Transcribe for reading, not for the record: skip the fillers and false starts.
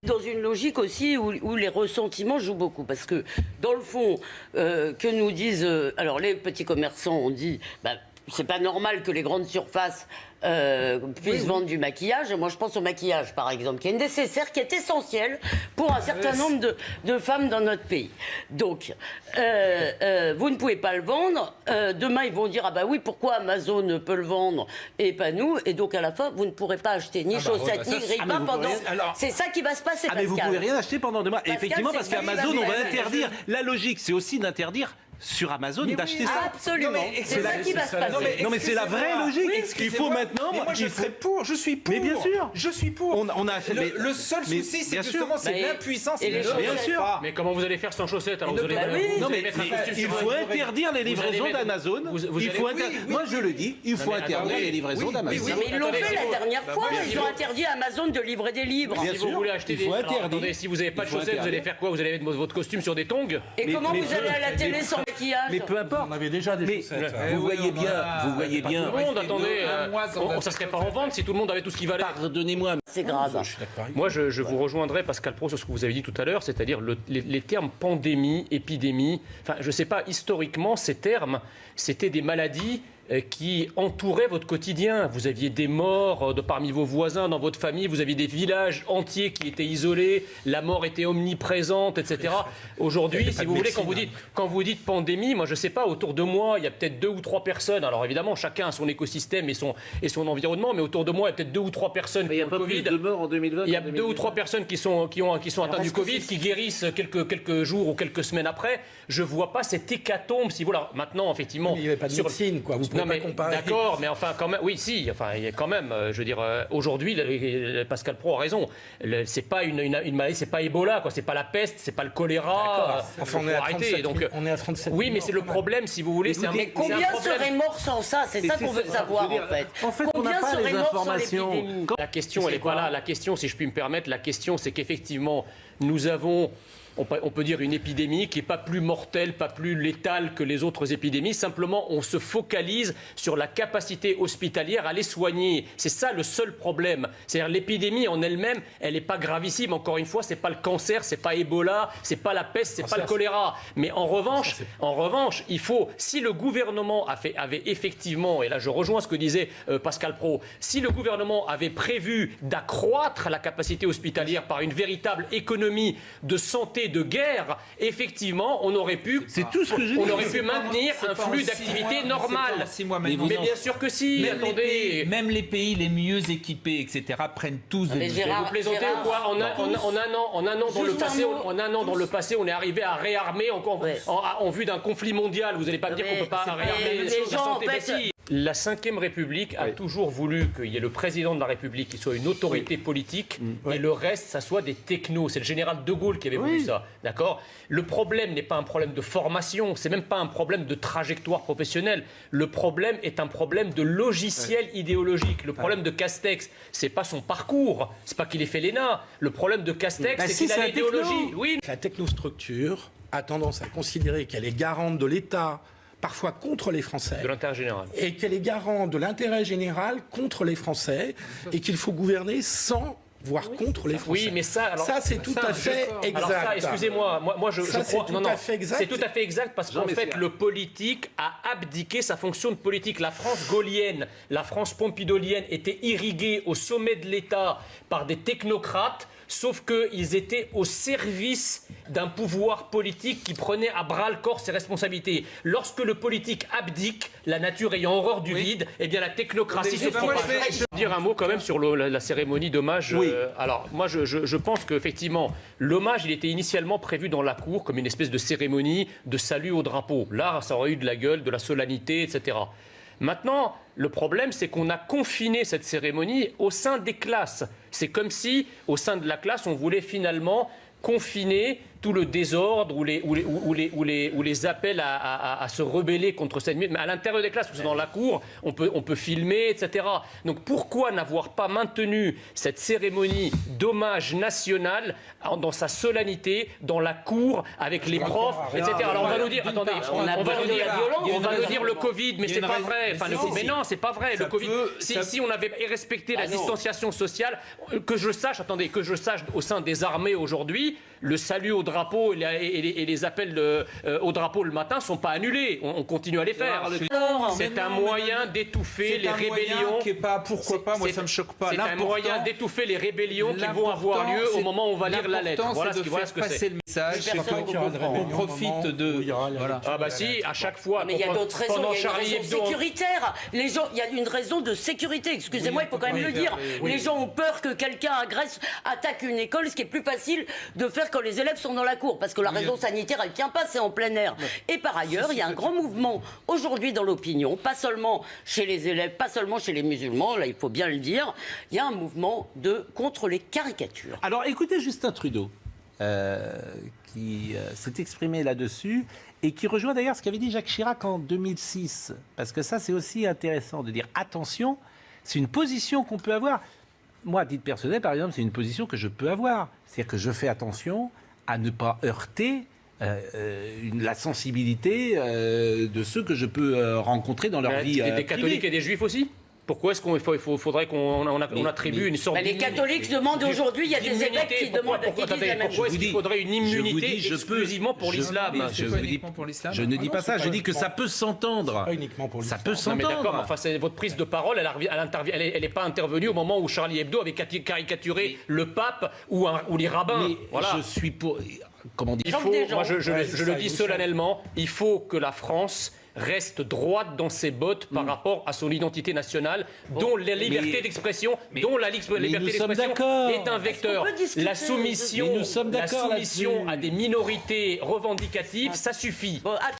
Dans une logique aussi où les ressentiments jouent beaucoup. Parce que, dans le fond, que nous disent... alors, les petits commerçants ont dit... c'est pas normal que les grandes surfaces puissent vendre du maquillage. Moi, je pense au maquillage, par exemple, qui est nécessaire, qui est essentiel pour un certain nombre de femmes dans notre pays. Donc, vous ne pouvez pas le vendre. Demain, ils vont dire, ah bah oui, pourquoi Amazon peut le vendre et pas nous? Et donc, à la fin, vous ne pourrez pas acheter ni chaussettes, ni grille-pain pendant... C'est ça qui va se passer, Pascal. Mais vous ne pouvez rien acheter pendant 2 mois. Et effectivement, parce qu'Amazon, on va interdire. La logique, c'est aussi d'interdire sur Amazon d'acheter ça. Absolument. C'est ça qui va se passer. Non mais c'est la vraie logique. Il faut maintenant... Mais moi je serais pour, je suis pour. Mais bien sûr. Je suis pour. Le seul souci, c'est justement l'impuissance. Bien sûr. Mais comment vous allez faire sans chaussettes? Alors vous allez non mais il faut interdire les livraisons d'Amazon. Moi je le dis, il faut interdire les livraisons d'Amazon. Mais ils l'ont fait la dernière fois. Ils ont interdit à Amazon de livrer des livres. Si vous voulez acheter des... Attendez, si vous n'avez pas de chaussettes, vous allez faire quoi? Vous allez mettre votre costume sur des tongs? Et comment vous allez à la télé sans maquillage? Mais peu importe. On avait déjà des chaussettes. Vous voyez bien. Tout le monde, attendez, ça serait pas en vente si tout le monde avait tout ce qu'il valait. Pardonnez-moi. C'est grave. Moi, je vous rejoindrai, Pascal Praud, sur ce que vous avez dit tout à l'heure, c'est-à-dire les termes pandémie, épidémie. Enfin, je ne sais pas, historiquement, ces termes, c'était des maladies qui entouraient votre quotidien. Vous aviez des morts parmi vos voisins, dans votre famille, vous aviez des villages entiers qui étaient isolés, la mort était omniprésente, etc. Aujourd'hui, si vous voulez, quand vous dites pandémie, moi je ne sais pas, autour de moi, il y a peut-être 2 ou 3 personnes, alors évidemment, chacun a son écosystème et son environnement, mais autour de moi, il y a peut-être 2 ou 3 personnes qui ont le Covid. De morts en 2020. Il y a 2 ou 3 personnes qui sont atteintes du Covid, qui guérissent quelques jours ou quelques semaines après. Je ne vois pas cette hécatombe, si vous voulez. Maintenant, effectivement... Mais il n'y avait pas de médecine, quoi. Vous pouvez pas comparer. D'accord, mais enfin, quand même... Oui, si, enfin, il y a quand même... je veux dire, aujourd'hui, Pascal Praud a raison. C'est pas une maladie, c'est pas Ebola, quoi. C'est pas la peste, c'est pas le choléra. Enfin, on est à 37 oui, mais c'est le problème, si vous voulez. Mais combien seraient morts sans ça? C'est ça qu'on veut savoir, en fait. On n'a pas les informations. La question, elle n'est pas là. La question, si je puis me permettre, la question, c'est qu'effectivement, nous avons... On peut dire une épidémie qui n'est pas plus mortelle, pas plus létale que les autres épidémies. Simplement, on se focalise sur la capacité hospitalière à les soigner. C'est ça le seul problème. C'est-à-dire l'épidémie en elle-même, elle n'est pas gravissime. Encore une fois, c'est pas le cancer, c'est pas Ebola, c'est pas la peste, c'est pas le choléra. Mais en revanche, il faut, si le gouvernement avait effectivement, et là je rejoins ce que disait Pascal Praud, si le gouvernement avait prévu d'accroître la capacité hospitalière par une véritable économie de santé, de guerre, effectivement, on aurait pu maintenir un flux d'activité normal. Mais bien sûr que si, attendez. Même les pays les mieux équipés, etc., prennent tous des mesures. Vous plaisantez ou quoi? En un an dans le passé, on est arrivé à réarmer en vue d'un conflit mondial. Vous n'allez pas me dire qu'on ne peut pas réarmer les gens. La Ve République a toujours voulu qu'il y ait le président de la République qui soit une autorité politique et le reste, ça soit des technos. C'est le général de Gaulle qui avait voulu ça, d'accord? Le problème n'est pas un problème de formation, c'est même pas un problème de trajectoire professionnelle. Le problème est un problème de logiciel idéologique. Le problème de Castex, c'est pas son parcours, c'est pas qu'il ait fait l'ENA. Le problème de Castex, c'est qu'il a l'idéologie. Oui. La technostructure a tendance à considérer qu'elle est garante de l'État, parfois contre les Français. De l'intérêt général. Et qu'elle est garante de l'intérêt général contre les Français et qu'il faut gouverner sans voire contre les Français. Oui, mais ça c'est tout à fait exact. Alors ça, excusez-moi, moi je crois... C'est tout à fait exact parce qu'en fait, le politique a abdiqué sa fonction de politique. La France gaullienne, la France pompidolienne était irriguée au sommet de l'État par des technocrates, sauf qu'ils étaient au service d'un pouvoir politique qui prenait à bras-le-corps ses responsabilités. Lorsque le politique abdique, la nature ayant horreur du vide, eh bien la technocratie se propage. Je vais dire un mot quand même sur la cérémonie d'hommage. Alors, moi, je pense qu'effectivement, l'hommage, il était initialement prévu dans la cour comme une espèce de cérémonie de salut au drapeau. Là, ça aurait eu de la gueule, de la solennité, etc. Maintenant, le problème, c'est qu'on a confiné cette cérémonie au sein des classes. C'est comme si, au sein de la classe, on voulait finalement confiner tout le désordre ou les appels à se rebeller contre cette mais à l'intérieur des classes, parce que dans la cour, on peut filmer, etc. Donc pourquoi n'avoir pas maintenu cette cérémonie d'hommage national dans sa solennité, dans la cour, avec les profs, etc. Alors on va nous dire, attendez, on va nous dire le Covid, mais c'est pas vrai. Mais non, c'est pas vrai. Le Covid, si on avait respecté la distanciation sociale, que je sache au sein des armées aujourd'hui, le salut au drapeau et les appels au drapeau le matin ne sont pas annulés. On continue à les faire. C'est un moyen d'étouffer les rébellions. Pourquoi pas, moi ça me choque pas. C'est un moyen d'étouffer les rébellions qui vont avoir lieu au moment où on va lire la lettre. Voilà ce que c'est. Le message, on profite de... Ah bah si, à chaque fois. Mais il y a d'autres raisons, il y a une raison sécuritaire. Les gens, il y a une raison de sécurité. Excusez-moi, il faut quand même le dire. Les gens ont peur que quelqu'un attaque une école, ce qui est plus facile de faire quand les élèves sont dans la cour, parce que la raison sanitaire, elle tient pas, c'est en plein air. Et par ailleurs, il y a un grand mouvement aujourd'hui dans l'opinion, pas seulement chez les élèves, pas seulement chez les musulmans, là il faut bien le dire, il y a un mouvement contre les caricatures. Alors écoutez Justin Trudeau, qui s'est exprimé là-dessus, et qui rejoint d'ailleurs ce qu'avait dit Jacques Chirac en 2006, parce que ça c'est aussi intéressant de dire attention, c'est une position qu'on peut avoir. Moi, à titre personnel, par exemple, c'est une position que je peux avoir. C'est-à-dire que je fais attention à ne pas heurter la sensibilité de ceux que je peux rencontrer dans leur vie Des catholiques et des juifs aussi ? Pourquoi est-ce qu'il faudrait qu'on attribue une sorte les catholiques demandent aujourd'hui, il y a des évêques qui demandent pourquoi est-ce qu'il faudrait une immunité exclusivement pour l'islam ? Je ne dis pas ça, je dis que ça peut s'entendre. Pas uniquement pour ça l'islam. peut s'entendre. Mais d'accord, enfin, votre prise de parole, elle n'est pas intervenue au moment où Charlie Hebdo avait caricaturé le pape ou les rabbins. Mais voilà. je suis pour... Comment dire ? Moi, je le dis solennellement, il faut que la France reste droite dans ses bottes par rapport à son identité nationale, dont la liberté d'expression, est un vecteur. La soumission à des minorités revendicatives, ça suffit. Bon,